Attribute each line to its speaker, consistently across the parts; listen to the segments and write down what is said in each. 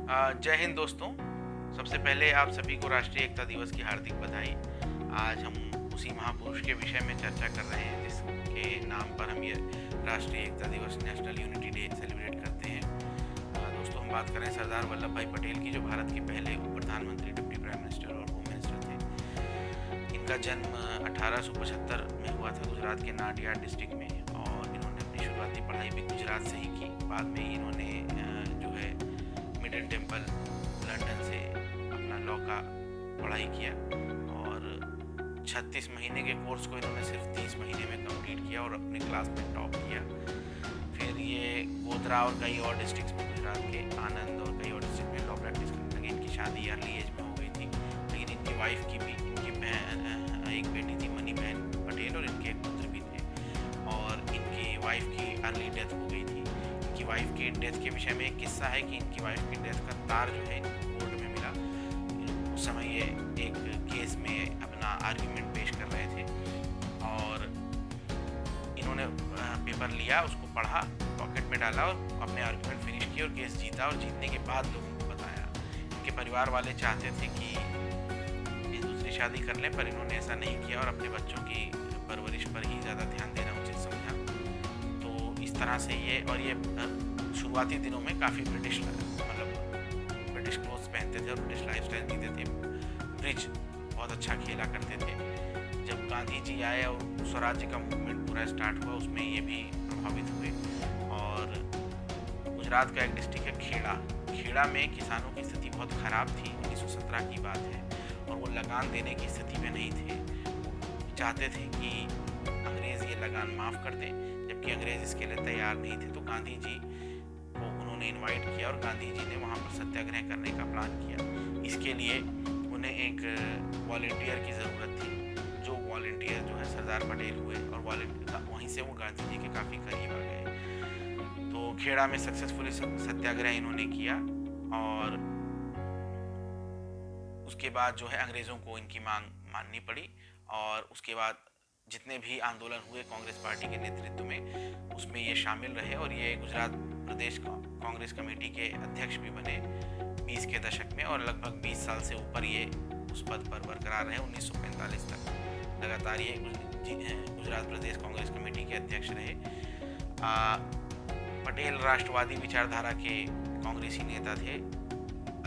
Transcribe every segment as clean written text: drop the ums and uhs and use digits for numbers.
Speaker 1: जय हिंद दोस्तों। सबसे पहले आप सभी को राष्ट्रीय एकता दिवस की हार्दिक बधाई। आज हम उसी महापुरुष के विषय में चर्चा कर रहे हैं जिसके नाम पर हम ये राष्ट्रीय एकता दिवस नेशनल यूनिटी डे सेलिब्रेट करते हैं। दोस्तों, हम बात करें सरदार वल्लभ भाई पटेल की, जो भारत के पहले उप प्रधानमंत्री, डिप्टी प्राइम मिनिस्टर और होम मिनिस्टर थे। इनका जन्म 1875 में हुआ था गुजरात के नाडियाड डिस्ट्रिक्ट में, और इन्होंने अपनी शुरुआती पढ़ाई भी गुजरात से ही की। बाद में ही इन्होंने जो है मिडिल टेम्पल लंदन से अपना लॉ का पढ़ाई किया, और 36 महीने के कोर्स को इन्होंने सिर्फ 30 महीने में कंप्लीट किया और अपने क्लास में टॉप किया। फिर ये गोधरा और कई और डिस्ट्रिक्ट्स में, गुजरात के आनंद और कई और डिस्ट्रिक्ट में लॉ प्रैक्टिस करने लगे। इनकी शादी अर्ली एज में हो गई थी, लेकिन इनकी वाइफ की भी, इनकी बहन, एक बेटी थी मनी बहन पटेल, और इनके एक पुत्र भी थे, और इनकी वाइफ की अर्ली डेथ हो गई थी। इनकी वाइफ की डेथ के विषय में एक किस्सा है कि इनकी वाइफ की डेथ का तार जो है कोर्ट में मिला। उस समय ये एक केस में अपना आर्ग्यूमेंट पेश कर रहे थे, और इन्होंने पेपर लिया, उसको पढ़ा, पॉकेट में डाला और अपने आर्ग्यूमेंट फिनिश किया और केस जीता। और जीतने के बाद लोगों को बताया। इनके परिवार वाले चाहते थे कि ये दूसरी शादी कर लें, पर इन्होंने ऐसा नहीं किया और अपने बच्चों की परवरिश पर ही ज़्यादा ध्यान देना उचित समझा। तो इस तरह से ये, और ये शुरुआती दिनों में काफ़ी ब्रिटिश क्लोथ्स पहनते थे और ब्रिटिश लाइफस्टाइल जीते थे। ब्रिज बहुत अच्छा खेला करते थे। जब गांधी जी आए और स्वराज्य का मूवमेंट पूरा स्टार्ट हुआ, उसमें ये भी प्रभावित हुए। और गुजरात का एक डिस्ट्रिक्ट है खेड़ा। खेड़ा में किसानों की स्थिति बहुत ख़राब थी, 1917 की बात है, और वो लगान देने की स्थिति में नहीं थे। चाहते थे कि अंग्रेज़ ये लगान माफ़ कर दें, जबकि अंग्रेज़ इसके लिए तैयार नहीं थे। तो गांधी जी को उन्होंने इनवाइट किया, और गांधी जी ने वहाँ पर सत्याग्रह करने का प्लान किया। इसके लिए उन्हें एक वॉलंटियर की ज़रूरत थी, जो वॉलंटियर जो है सरदार पटेल हुए, और वहीं से वो गांधी जी के काफ़ी करीब आ गए। तो खेड़ा में सक्सेसफुली सत्याग्रह इन्होंने किया, और उसके बाद जो है अंग्रेज़ों को इनकी मांग माननी पड़ी। और उसके बाद जितने भी आंदोलन हुए कांग्रेस पार्टी के नेतृत्व में, उसमें ये शामिल रहे, और ये गुजरात प्रदेश कांग्रेस कमेटी के अध्यक्ष भी बने 20 के दशक में, और लगभग 20 साल से ऊपर ये उस पद पर बरकरार रहे। 1945 तक लगातार ये गुजरात प्रदेश कांग्रेस कमेटी के अध्यक्ष रहे। पटेल राष्ट्रवादी विचारधारा के कांग्रेसी नेता थे,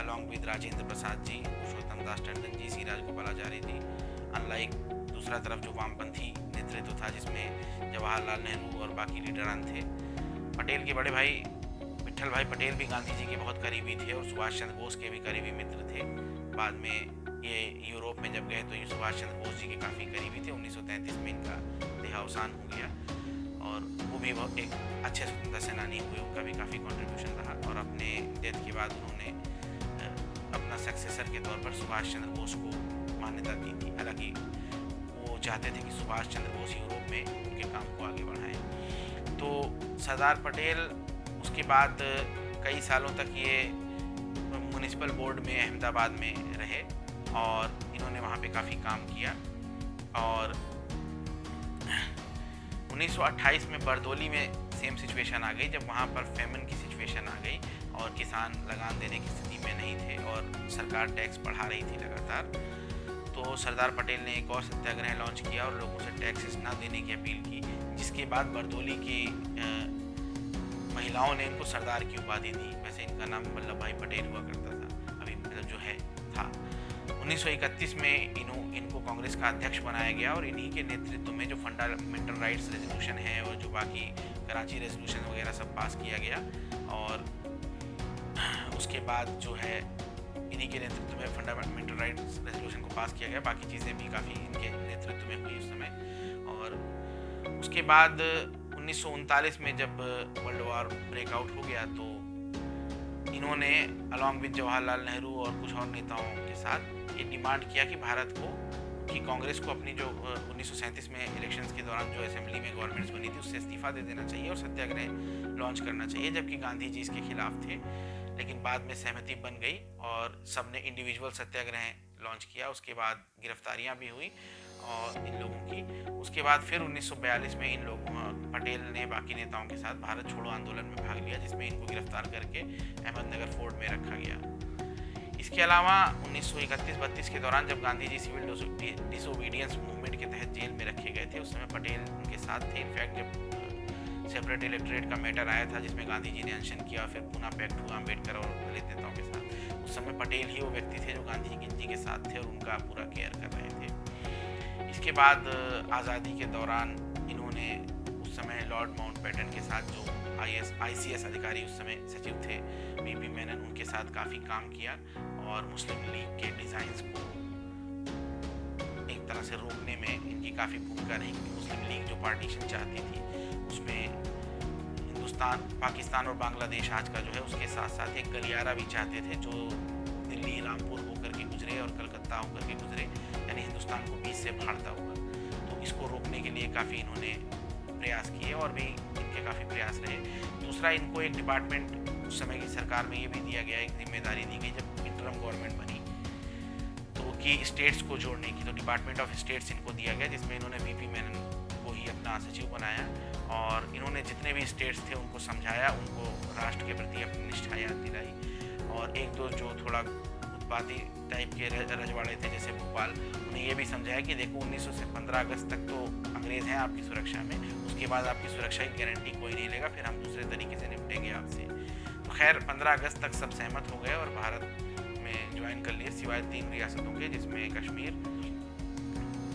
Speaker 1: along with Rajendra Prasad ji, Purushottam Das Tandon ji, C Rajagopalachari ji. Unlike दूसरा तरफ जो वामपंथी नेतृत्व था, जिसमें जवाहरलाल नेहरू और बाकी लीडरान थे। पटेल के बड़े भाई विट्ठल भाई पटेल भी गांधी जी के बहुत करीबी थे, और सुभाष चंद्र बोस के भी करीबी मित्र थे। बाद में ये यूरोप में जब गए तो ये सुभाष चंद्र बोस जी के काफ़ी करीबी थे। 1933 में इनका देहावसान हो गया, और वो भी एक अच्छे स्वतंत्रता सेनानी हुए, उनका भी काफ़ी कॉन्ट्रीब्यूशन रहा। और अपने डेथ के बाद उन्होंने अपना सक्सेसर के तौर पर सुभाष चंद्र बोस को मान्यता दी थी। हालांकि वो चाहते थे कि सुभाष चंद्र बोस यूरोप में उनके काम को आगे बढ़ाएं। तो सरदार पटेल उसके बाद कई सालों तक ये म्युनिसिपल बोर्ड में अहमदाबाद में रहे, और इन्होंने वहाँ पे काफ़ी काम किया। और 1928 में बरदौली में सेम सिचुएशन आ गई, जब वहाँ पर फेमन की सिचुएशन आ गई और किसान लगान देने की स्थिति में नहीं थे, और सरकार टैक्स बढ़ा रही थी लगातार। तो सरदार पटेल ने एक और सत्याग्रह लॉन्च किया और लोगों से टैक्सेस ना देने की अपील की, जिसके बाद बरदौली की महिलाओं ने इनको सरदार की उपाधि दी। वैसे इनका नाम वल्लभ भाई पटेल हुआ करता था, अभी मतलब जो है था। 1931 में इनको कांग्रेस का अध्यक्ष बनाया गया, और इन्हीं के नेतृत्व में जो फंडामेंटल राइट्स रेजोल्यूशन है, और जो बाकी कराची रेजोल्यूशन वगैरह सब पास किया गया। और उसके बाद जो है इन्हीं के नेतृत्व में फंडामेंटल राइट्स रेजोल्यूशन को पास किया गया। बाकी चीज़ें भी काफ़ी इनके नेतृत्व में हुई उस समय। और उसके बाद 1939 में जब वर्ल्ड वॉर ब्रेकआउट हो गया, तो इन्होंने अलॉन्ग विद जवाहरलाल नेहरू और कुछ और नेताओं के साथ ये डिमांड किया कि भारत को, कि कांग्रेस को अपनी जो 1937 में इलेक्शंस के दौरान जो असेंबली में गवर्नमेंट्स बनी थी, उससे इस्तीफा दे देना चाहिए और सत्याग्रह लॉन्च करना चाहिए, जबकि गांधी जी इसके खिलाफ थे। लेकिन बाद में सहमति बन गई और सबने इंडिविजुअल सत्याग्रह लॉन्च किया। उसके बाद गिरफ्तारियां भी हुई, और इन लोगों की। उसके बाद फिर 1942 में इन लोगों पटेल ने बाकी नेताओं के साथ भारत छोड़ो आंदोलन में भाग लिया, जिसमें इनको गिरफ्तार करके अहमदनगर फोर्ट में रखा गया। इसके अलावा 1931-32 के दौरान जब Gandhi ji civil disobedience movement के तहत जेल में रखे गए थे, उस समय पटेल उनके साथ थे। इनफैक्ट जब सेपरेट इलेक्टोरेट का मैटर आया था जिसमें गांधी जी ने अनशन किया, फिर पुनः पैक्ट हुआ अम्बेडकर और दलित नेताओं के साथ, उस समय पटेल ही वो व्यक्ति थे जो गांधी जी के साथ थे और उनका पूरा केयर कर रहे थे। इसके बाद आज़ादी के दौरान इन्होंने उस समय लॉर्ड माउंटबेटन के साथ जो ICS अधिकारी उस समय सचिव थे BP मेनन, उनके साथ काफ़ी काम किया और मुस्लिम लीग के डिज़ाइंस को एक तरह से रोकने में इनकी काफ़ी भूमिका रही, क्योंकि मुस्लिम लीग जो पार्टीशन चाहती थी उसमें पाकिस्तान और बांग्लादेश आज का जो है उसके साथ साथ एक गलियारा भी चाहते थे जो दिल्ली रामपुर होकर के गुजरे और कलकत्ता होकर के गुजरे, यानी हिंदुस्तान को बीच से फाड़ता हुआ। तो इसको रोकने के लिए काफ़ी इन्होंने प्रयास किए और भी इनके काफ़ी प्रयास रहे। दूसरा, इनको एक डिपार्टमेंट उस समय की सरकार में ये भी दिया गया, एक जिम्मेदारी दी गई जब इंटरम गवर्नमेंट बनी तो कि स्टेट्स को जोड़ने की, तो डिपार्टमेंट ऑफ स्टेट्स इनको दिया गया, जिसमें इन्होंने BP मेनन को ही अपना सचिव बनाया और इन्होंने जितने भी स्टेट्स थे उनको समझाया, उनको राष्ट्र के प्रति अपनी निष्ठा याद दिलाई। और एक दो जो थोड़ा उत्पाती टाइप के रजवाड़े थे जैसे भोपाल, उन्हें ये भी समझाया कि देखो 1900 से 15 अगस्त तक तो अंग्रेज़ हैं आपकी सुरक्षा में, उसके बाद आपकी सुरक्षा की गारंटी कोई नहीं लेगा, फिर हम दूसरे तरीके से निपटेंगे आपसे। तो खैर 15 अगस्त तक सब सहमत हो गए और भारत में ज्वाइन कर लिए, सिवाय 3 रियासतों के, जिसमें कश्मीर,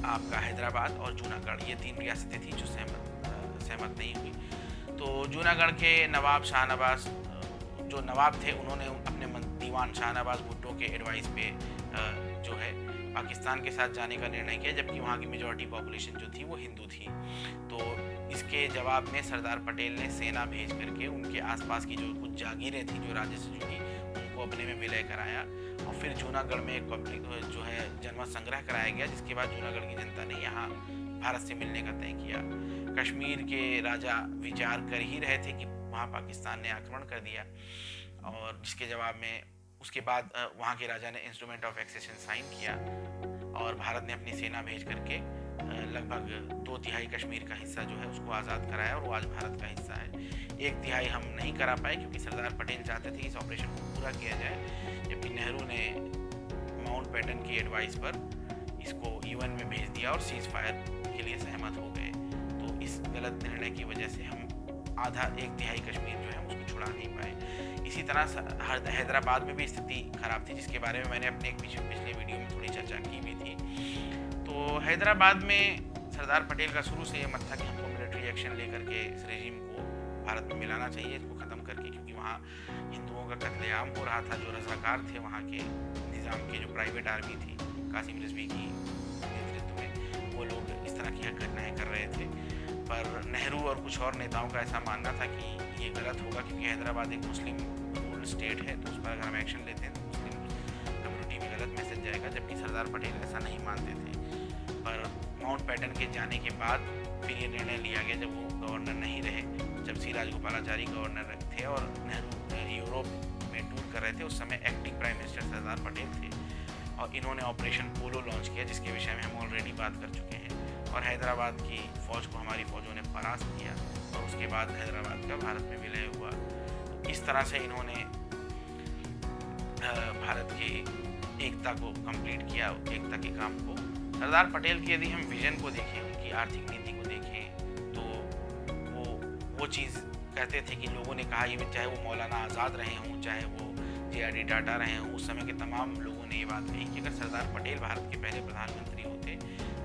Speaker 1: आपका हैदराबाद और जूनागढ़, ये 3 रियासतें थी जो सहमत नहीं हुई। तो जूनागढ़ के नवाब शाहनवाज, जो नवाब थे, उन्होंने अपने दीवान शाहनवाज भुट्टो के एडवाइस पे जो है पाकिस्तान के साथ जाने का निर्णय किया, जबकि वहाँ की मेजॉरिटी पॉपुलेशन जो थी वो हिंदू थी। तो इसके जवाब में सरदार पटेल ने सेना भेज करके उनके आसपास की जो कुछ जागीरें थी जो राज्य से जुड़ी, उनको अपने में विलय कराया और फिर जूनागढ़ में एक पब्लिक जो है जनमत संग्रह कराया गया, जिसके बाद जूनागढ़ की जनता ने यहाँ भारत से मिलने का तय किया। कश्मीर के राजा विचार कर ही रहे थे कि वहाँ पाकिस्तान ने आक्रमण कर दिया, और जिसके जवाब में उसके बाद वहाँ के राजा ने इंस्ट्रूमेंट ऑफ एक्सेशन साइन किया और भारत ने अपनी सेना भेज करके लगभग 2/3 कश्मीर का हिस्सा जो है उसको आज़ाद कराया और वो आज भारत का हिस्सा है। 1/3 हम नहीं करा पाए क्योंकि सरदार पटेल चाहते थे कि इस ऑपरेशन को पूरा किया जाए, जबकि नेहरू ने माउंटबेटन की एडवाइस पर इसको UN में भेज दिया और सीज फायर के लिए सहमत हो गए। तो इस गलत निर्णय की वजह से हम आधा 1/3 कश्मीर जो है उसको छुड़ा नहीं पाए। इसी तरह हैदराबाद में भी स्थिति खराब थी, जिसके बारे में मैंने अपने एक पिछले वीडियो में थोड़ी चर्चा की भी थी। तो हैदराबाद में सरदार पटेल का शुरू से ये मत था कि हमको मिलिट्री एक्शन लेकर के इस रेजिम को भारत में मिलाना चाहिए, इसको ख़त्म करके, क्योंकि वहाँ हिंदुओं का कत्लेआम हो रहा था। जो रज़ाकार थे वहाँ के निज़ाम की जो प्राइवेट आर्मी थी कासिम रिजवी की नेतृत्व में, वो लोग इस तरह की घटनाएं कर रहे थे। पर नेहरू और कुछ और नेताओं का ऐसा मानना था कि ये गलत होगा, क्योंकि हैदराबाद एक मुस्लिम रूल्ड स्टेट है, तो उस पर अगर हम एक्शन लेते हैं तो मुस्लिम कम्युनिटी में गलत मैसेज जाएगा, जबकि सरदार पटेल ऐसा नहीं मानते थे। पर माउंटबेटन के जाने के बाद फिर ये निर्णय लिया गया, जब वो गवर्नर नहीं रहे, जब सी राजगोपालाचारी गवर्नर थे और नेहरू यूरोप में टूर कर रहे थे, उस समय acting prime minister Sardar Patel थे और इन्होंने ऑपरेशन पोलो लॉन्च किया, जिसके विषय में हम ऑलरेडी बात कर चुके हैं। और हैदराबाद की फ़ौज को हमारी फ़ौजों ने परास्त किया और उसके बाद हैदराबाद का भारत में विलय हुआ। तो इस तरह से इन्होंने भारत की एकता को कंप्लीट किया, एकता के काम को। सरदार पटेल की यदि हम विजन को देखें, उनकी आर्थिक नीति को देखें, तो वो चीज़ कहते थे कि लोगों ने कहा, ये चाहे वो मौलाना आज़ाद रहे हों, चाहे वो JRD टाटा रहे हों, उस समय के तमाम लोगों ने ये बात कही कि अगर सरदार पटेल भारत के पहले प्रधानमंत्री होते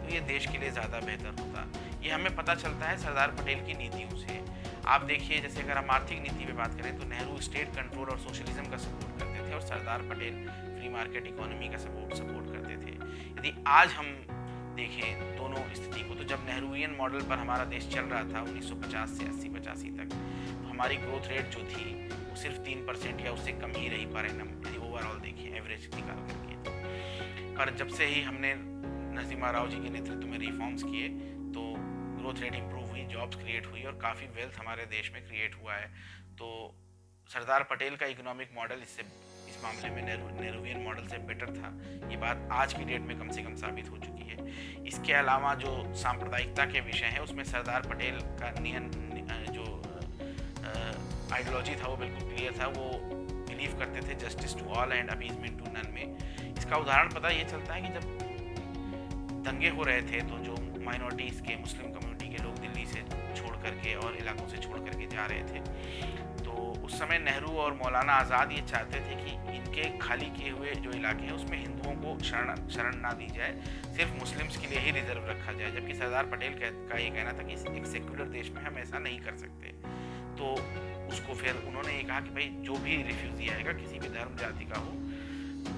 Speaker 1: तो ये देश के लिए ज़्यादा बेहतर होता। ये हमें पता चलता है सरदार पटेल की नीतियों से। आप देखिए, जैसे अगर हम आर्थिक नीति पे बात करें तो नेहरू स्टेट कंट्रोल और सोशलिज्म का सपोर्ट करते थे और Sardar Patel free market economy का सपोर्ट करते थे। यदि आज हम देखें दोनों स्थिति को, तो जब नेहरूवियन मॉडल पर हमारा देश चल रहा था 1950 से 80-85 तक, तो हमारी ग्रोथ रेट जो थी वो सिर्फ 3% या उससे कम ही रही पर एनम, यदि ओवरऑल देखें एवरेज निकाल करके। पर जब से ही हमने नरसिम्हा राव जी के नेतृत्व में रिफॉर्म्स किए तो ग्रोथ रेट इंप्रूव हुई, जॉब्स क्रिएट हुई और काफ़ी वेल्थ हमारे देश में क्रिएट हुआ है। तो सरदार पटेल का इकोनॉमिक मॉडल इसमें मामले में नेहरूवियन मॉडल से बेटर था। ये बात आज की डेट में कम से कम साबित हो चुकी है। इसके अलावा जो सांप्रदायिकता के विषय है उसमें सरदार पटेल का जो आइडियोलॉजी था वो बिल्कुल क्लियर था। वो बिलीव करते थे justice to all and appeasement to none में। इसका उदाहरण पता ये चलता है कि जब दंगे हो रहे थे तो जो माइनॉरिटीज़ के मुस्लिम कम्युनिटी के लोग दिल्ली से छोड़ करके और इलाकों से छोड़ करके जा रहे थे, तो उस समय नेहरू और मौलाना आज़ाद ये चाहते थे कि इनके खाली किए हुए जो इलाके हैं उसमें हिंदुओं को शरण ना दी जाए, सिर्फ मुस्लिम्स के लिए ही रिजर्व रखा जाए। जबकि सरदार पटेल का ये कहना था कि एक सेक्युलर देश में हम ऐसा नहीं कर सकते। तो उसको फिर उन्होंने ये कहा कि भाई जो भी रिफ्यूजी आएगा किसी भी धर्म जाति का हो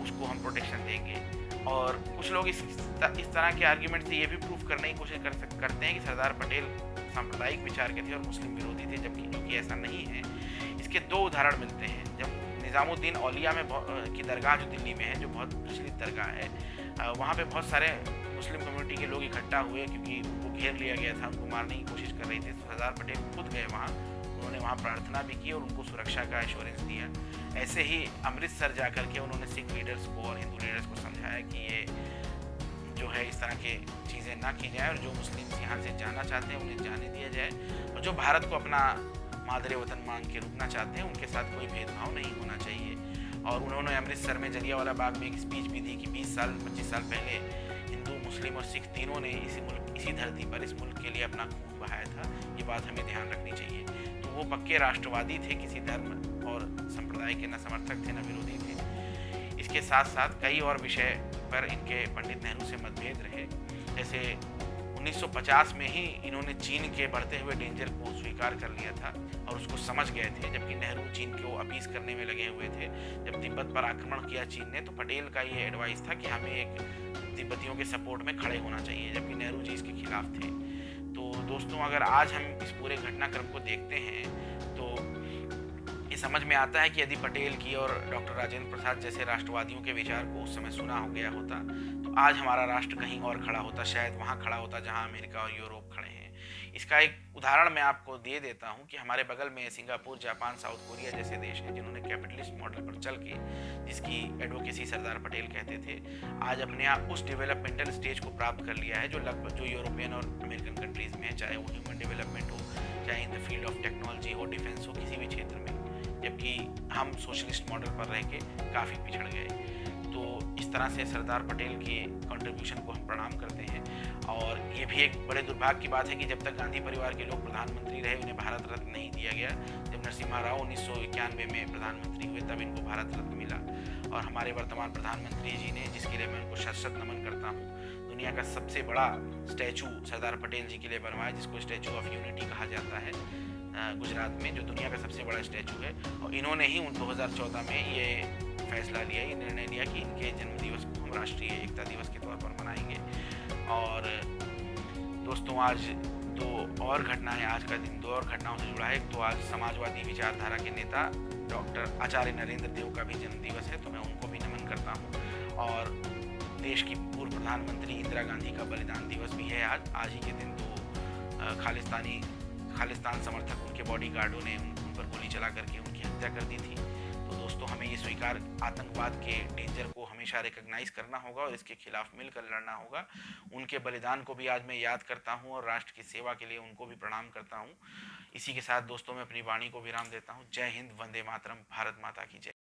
Speaker 1: उसको हम प्रोटेक्शन देंगे। और कुछ लोग इस तरह के आर्ग्यूमेंट से ये भी प्रूव करने की कोशिश करते हैं कि सरदार पटेल सांप्रदायिक विचार के थे और मुस्लिम विरोधी थे, जबकि जो कि ऐसा नहीं है। इसके दो उदाहरण मिलते हैं। जब निज़ामुद्दीन औलिया में की दरगाह जो दिल्ली में है, जो बहुत प्रचलित दरगाह है, वहाँ पे बहुत सारे मुस्लिम कम्युनिटी के लोग इकट्ठा हुए क्योंकि उनको घेर लिया गया था, उनको मारने की कोशिश कर रही थी। सरदार पटेल खुद गए वहाँ, उन्होंने वहाँ प्रार्थना भी की और उनको सुरक्षा का एश्योरेंस दिया। ऐसे ही अमृतसर जा कर के उन्होंने सिख लीडर्स को और हिंदू लीडर्स को समझाया कि ये जो है इस तरह के चीज़ें ना की जाए और जो मुस्लिम यहाँ से जाना चाहते हैं उन्हें जाने दिया जाए, और जो भारत को अपना मादरे वतन मान के रुकना चाहते हैं उनके साथ कोई भेदभाव नहीं होना चाहिए। और उन्होंने अमृतसर में जलियांवाला बाग में एक स्पीच भी दी कि 25 साल पहले हिंदू मुस्लिम और सिख तीनों ने इसी धरती पर इस मुल्क के लिए अपना खून बहाया था। ये बात हमें ध्यान रखनी चाहिए। तो वो पक्के राष्ट्रवादी थे, किसी धर्म और संप्रदाय के न समर्थक थे न विरोधी थे। इसके साथ साथ कई और विषय पर इनके पंडित नेहरू से मतभेद रहे। जैसे 1950 में ही इन्होंने चीन के बढ़ते हुए डेंजर को स्वीकार कर लिया था और उसको समझ गए थे, जबकि नेहरू चीन को अपीस करने में लगे हुए थे। जब तिब्बत पर आक्रमण किया चीन ने, तो पटेल का ये एडवाइस था कि हमें एक तिब्बतियों के सपोर्ट में खड़े होना चाहिए, जबकि नेहरू जी इसके खिलाफ थे। तो दोस्तों, अगर आज हम इस पूरे घटनाक्रम को देखते हैं तो ये समझ में आता है कि यदि पटेल की और डॉक्टर राजेंद्र प्रसाद जैसे राष्ट्रवादियों के विचार को उस समय सुना हो गया होता तो आज हमारा राष्ट्र कहीं और खड़ा होता, शायद वहाँ खड़ा होता जहाँ अमेरिका और यूरोप खड़े हैं। इसका एक उदाहरण मैं आपको दे देता हूँ कि हमारे बगल में सिंगापुर, जापान, साउथ कोरिया जैसे देश हैं जिन्होंने कैपिटलिस्ट मॉडल पर चल के, जिसकी एडवोकेसी सरदार पटेल कहते थे, आज अपने आप उस डेवलपमेंटल स्टेज को प्राप्त कर लिया है जो लगभग जो यूरोपियन और अमेरिकन कंट्रीज़ में है, चाहे वो ह्यूमन डेवलपमेंट हो, चाहे in the field of technology हो, डिफेंस हो, किसी भी क्षेत्र में। जबकि हम सोशलिस्ट मॉडल पर रह के काफ़ी पिछड़ गए। तो इस तरह से सरदार पटेल के कंट्रीब्यूशन को हम प्रणाम करते हैं। और ये भी एक बड़े दुर्भाग्य की बात है कि जब तक गांधी परिवार के लोग प्रधानमंत्री रहे उन्हें भारत रत्न नहीं दिया गया। जब नरसिम्हा राव 1991 में प्रधानमंत्री हुए तब इनको भारत रत्न मिला। और हमारे वर्तमान प्रधानमंत्री जी ने, जिसके लिए मैं उनको शत नमन करता हूँ, दुनिया का सबसे बड़ा स्टैचू सरदार पटेल जी के लिए बनवाया, जिसको स्टैचू ऑफ यूनिटी कहा जाता है, गुजरात में, जो दुनिया का सबसे बड़ा स्टैचू है। और इन्होंने ही 2014 में ये फैसला लिया, ये निर्णय लिया कि इनके जन्मदिवस को हम राष्ट्रीय एकता दिवस के तौर पर मनाएंगे। और दोस्तों, आज दो और घटनाएं, आज का दिन दो और घटनाओं से जुड़ा है। एक तो आज समाजवादी विचारधारा के नेता डॉक्टर आचार्य नरेंद्र देव का भी जन्मदिवस है, तो मैं उनको भी नमन करता हूँ। और देश की पूर्व प्रधानमंत्री इंदिरा गांधी का बलिदान दिवस भी है आज ही के दिन। तो खालिस्तान समर्थक, उनके बॉडीगार्डों ने उन पर गोली चला करके उनकी हत्या कर दी थी। तो दोस्तों, हमें ये स्वीकार, आतंकवाद के डेंजर को हमेशा रिकॉग्नाइज करना होगा और इसके खिलाफ मिलकर लड़ना होगा। उनके बलिदान को भी आज मैं याद करता हूँ और राष्ट्र की सेवा के लिए उनको भी प्रणाम करता हूँ। इसी के साथ दोस्तों, मैं अपनी वाणी को विराम देता हूँ। जय हिंद, वंदे मातरम, भारत माता की जय।